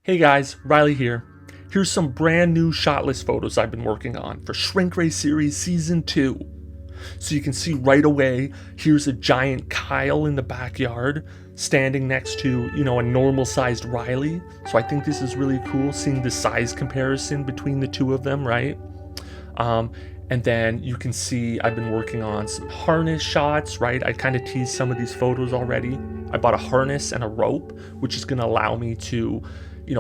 Hey guys, Riley here. Here's some brand new shot list photos I've been working on for Shrink Ray Series Season 2. So you can see right away, here's a giant Kyle in the backyard standing next to, a normal sized Riley. So I think this is really cool seeing the size comparison between the two of them, right? And then you can see I've been working on some harness shots, right? I kind of teased some of these photos already. I bought a harness and a rope, which is going to allow me to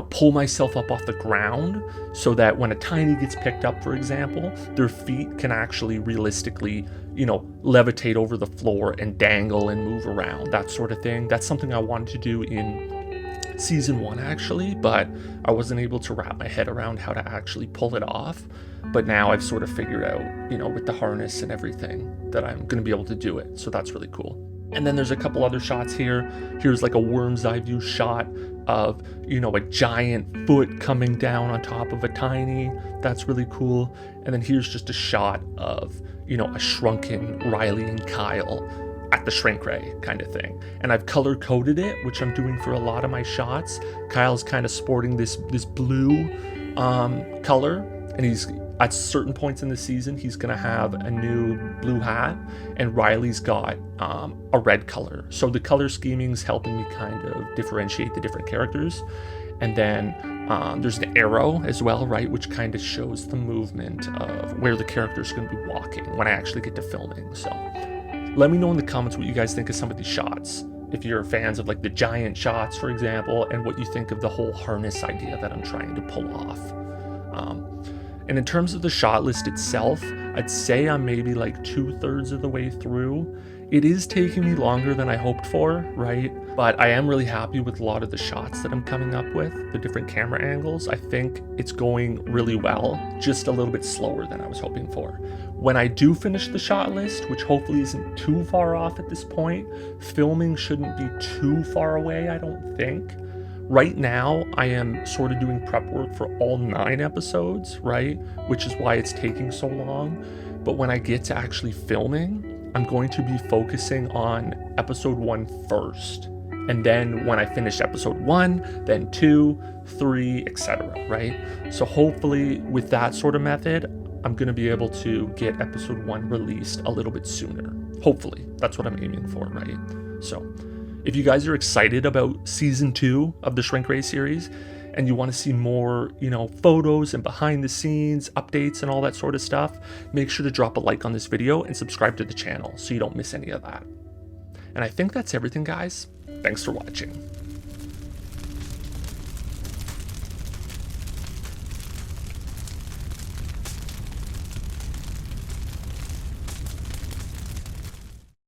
pull myself up off the ground so that when a tiny gets picked up, for example, their feet can actually realistically, levitate over the floor and dangle and move around, that sort of thing. That's something I wanted to do in season 1 actually, but I wasn't able to wrap my head around how to actually pull it off. But now I've sort of figured out, with the harness and everything, that I'm going to be able to do it. So that's really cool. And then there's a couple other shots here. Here's like a worm's eye view shot of, a giant foot coming down on top of a tiny. That's really cool. And then here's just a shot of, a shrunken Riley and Kyle at the shrink ray kind of thing. And I've color coded it, which I'm doing for a lot of my shots. Kyle's kind of sporting this blue color, and he's at certain points in the season, he's going to have a new blue hat, and Riley's got a red color. So the color scheming's helping me kind of differentiate the different characters. And then there's an arrow as well, right, which kind of shows the movement of where the character's going to be walking when I actually get to filming. So let me know in the comments what you guys think of some of these shots. If you're fans of like the giant shots, for example, and what you think of the whole harness idea that I'm trying to pull off. And in terms of the shot list itself, I'd say I'm maybe like 2/3 of the way through. It is taking me longer than I hoped for, right? But I am really happy with a lot of the shots that I'm coming up with, the different camera angles. I think it's going really well, just a little bit slower than I was hoping for. When I do finish the shot list, which hopefully isn't too far off at this point, filming shouldn't be too far away, I don't think. Right now, I am sort of doing prep work for all 9 episodes, right? Which is why it's taking so long. But when I get to actually filming, I'm going to be focusing on episode 1 first. And then when I finish episode 1, then 2, 3, etc., right? So hopefully with that sort of method, I'm going to be able to get episode 1 released a little bit sooner. Hopefully, that's what I'm aiming for, right? So if you guys are excited about season 2 of the Shrink Ray series and you want to see more, photos and behind the scenes updates and all that sort of stuff, make sure to drop a like on this video and subscribe to the channel so you don't miss any of that. And I think that's everything, guys. Thanks for watching.